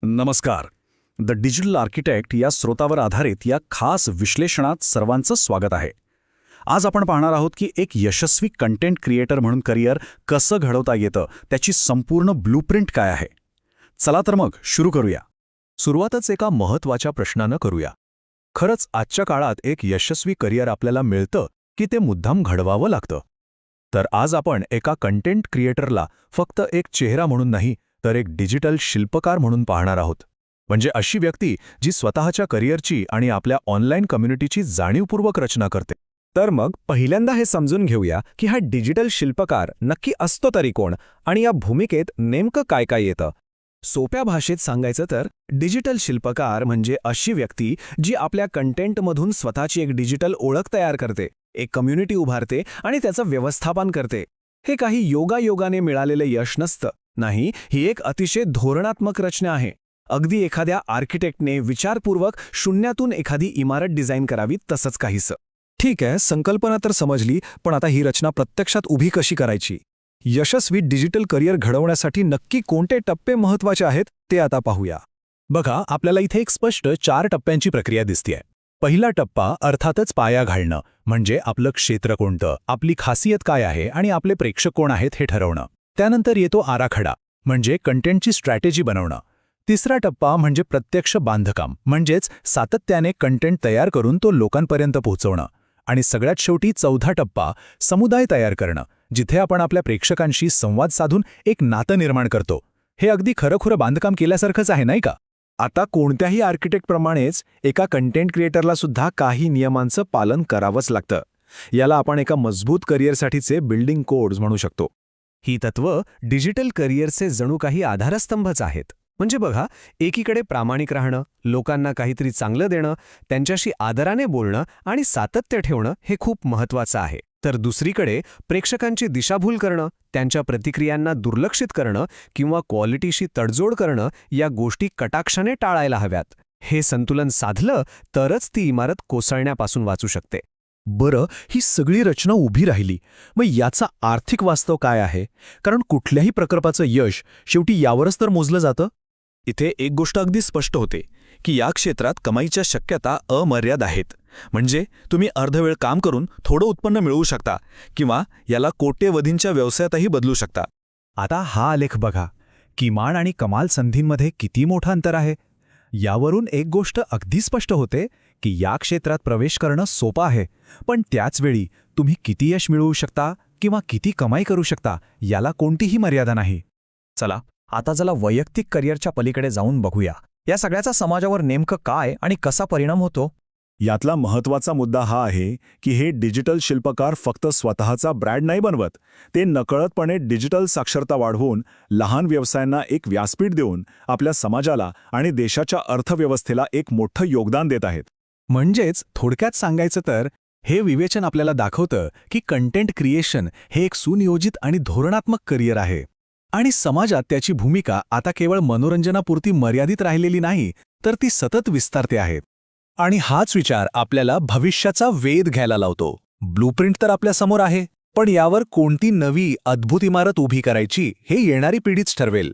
नमस्कार. The digital architect या स्रोतावर आधारित या खास विश्लेषणात सर्वांचं स्वागत आहे. आज आपण पाहणार आहोत की एक यशस्वी कंटेंट क्रिएटर म्हणून करिअर कसं घडवता येतं, त्याची संपूर्ण ब्लूप्रिंट काय आहे. चला तर मग सुरू करूया. सुरुवातच एका महत्त्वाच्या प्रश्नानं करूया. खरंच आजच्या काळात एक यशस्वी करिअर आपल्याला मिळतं की ते मुद्दाम घडवावं लागतं? तर आज आपण एका कंटेंट क्रिएटरला फक्त एक चेहरा म्हणून नाही, तर एक डिजिटल शिल्पकार म्हणून पाहणार आहोत. म्हणजे अशी व्यक्ती जी स्वतःच्या करिअरची आणि आपल्या ऑनलाईन कम्युनिटीची जाणीवपूर्वक रचना करते. तर मग पहिल्यांदा हे समजून घेऊया की हा डिजिटल शिल्पकार नक्की असतो तरी कोण आणि या भूमिकेत नेमकं काय काय येतं. सोप्या भाषेत सांगायचं तर डिजिटल शिल्पकार म्हणजे अशी व्यक्ती जी आपल्या कंटेंटमधून स्वतःची एक डिजिटल ओळख तयार करते, एक कम्युनिटी उभारते आणि त्याचं व्यवस्थापन करते. हे काही योगायोगाने मिळालेलं यश नसतं. नाही, ही एक अतिशय धोरणात्मक रचना आहे. अगदी एखाद्या आर्किटेक्टने विचारपूर्वक शून्यातून एखादी इमारत डिझाईन करावी तसंच काहीसं. ठीक आहे, संकल्पना तर समजली, पण आता ही रचना प्रत्यक्षात उभी कशी करायची? यशस्वी डिजिटल करिअर घडवण्यासाठी नक्की कोणते टप्पे महत्त्वाचे आहेत ते आता पाहूया. बघा, आपल्याला इथे एक स्पष्ट 4 टप्प्यांची प्रक्रिया दिसतेय. पहिला टप्पा अर्थातच पाया घालणं, म्हणजे आपलं क्षेत्र कोणतं, आपली खासियत काय आहे आणि आपले प्रेक्षक कोण आहेत हे ठरवणं. त्यानंतर येतो आराखडा, म्हणजे कंटेंटची स्ट्रॅटेजी बनवणं. तिसरा टप्पा म्हणजे प्रत्यक्ष बांधकाम, म्हणजेच सातत्याने कंटेंट तयार करून तो लोकांपर्यंत पोहोचवणं. आणि सगळ्यात शेवटी चौथा टप्पा समुदाय तयार करणं, जिथे आपण आपल्या प्रेक्षकांशी संवाद साधून एक नातं निर्माण करतो. हे अगदी खरंखुरं बांधकाम केल्यासारखंच आहे, नाही का? आता कोणत्याही आर्किटेक्टप्रमाणेच एका कंटेंट क्रिएटरला सुद्धा काही नियमांचं पालन करावंच लागतं. याला आपण एका मजबूत करिअरसाठीचे बिल्डिंग कोड्स म्हणू शकतो. ही तत्त्व डिजिटल करिअरचे जणू काही आधारस्तंभच आहेत. म्हणजे बघा, एकीकडे प्रामाणिक राहणं, लोकांना काहीतरी चांगलं देणं, त्यांच्याशी आदराने बोलणं आणि सातत्य ठेवणं हे खूप महत्त्वाचं आहे. तर दुसरीकडे प्रेक्षकांची दिशाभूल करणं, त्यांच्या प्रतिक्रियांना दुर्लक्षित करणं किंवा क्वालिटीशी तडजोड करणं या गोष्टी कटाक्षाने टाळायला हव्यात. हे संतुलन साधलं तरच ती इमारत कोसळण्यापासून वाचू शकते. बरं, ही सगळी रचना उभी राहिली, मग याचा आर्थिक वास्तव काय आहे? कारण कुठल्याही प्रकल्पाचं यश शेवटी यावरच तर मोजलं जातं. इथे एक गोष्ट अगदी स्पष्ट होते की या क्षेत्रात कमाईच्या शक्यता अमर्याद आहेत. म्हणजे तुम्ही अर्धवेळ काम करून थोडं उत्पन्न मिळवू शकता किंवा याला कोट्यवधींच्या व्यवसायातही बदलू शकता. आता हा आलेख बघा, किमान आणि कमाल संधींमध्ये किती मोठं अंतर आहे. यावरून एक गोष्ट अगदी स्पष्ट होते की या क्षेत्रात प्रवेश करणं सोपं आहे, पण त्याचवेळी तुम्ही किती यश मिळवू शकता किंवा किती कमाई करू शकता याला कोणतीही मर्यादा नाही. चला आता जरा वैयक्तिक करिअरच्या पलीकडे जाऊन बघूया, या सगळ्याचा समाजावर नेमकं काय आणि कसा परिणाम होतो. यातला महत्त्वाचा मुद्दा हा आहे की हे डिजिटल शिल्पकार फक्त स्वतःचा ब्रँड नाही बनवत, ते नकळतपणे डिजिटल साक्षरता वाढवून लहान व्यवसायांना एक व्यासपीठ देऊन आपल्या समाजाला आणि देशाच्या अर्थव्यवस्थेला एक मोठं योगदान देत आहेत. म्हणजेच थोडक्यात सांगायचं तर हे विवेचन आपल्याला दाखवतं की कंटेंट क्रिएशन हे एक सुनियोजित आणि धोरणात्मक करिअर आहे आणि समाजात त्याची भूमिका आता केवळ मनोरंजनापुरती मर्यादित राहिलेली नाही, तर ती सतत विस्तारते आहे. आणि हाच विचार आपल्याला भविष्याचा वेध घ्यायला लावतो. ब्लूप्रिंट तर आपल्या समोर आहे, पण यावर कोणती नवी अद्भुत इमारत उभी करायची हे येणारी पिढीच ठरवेल.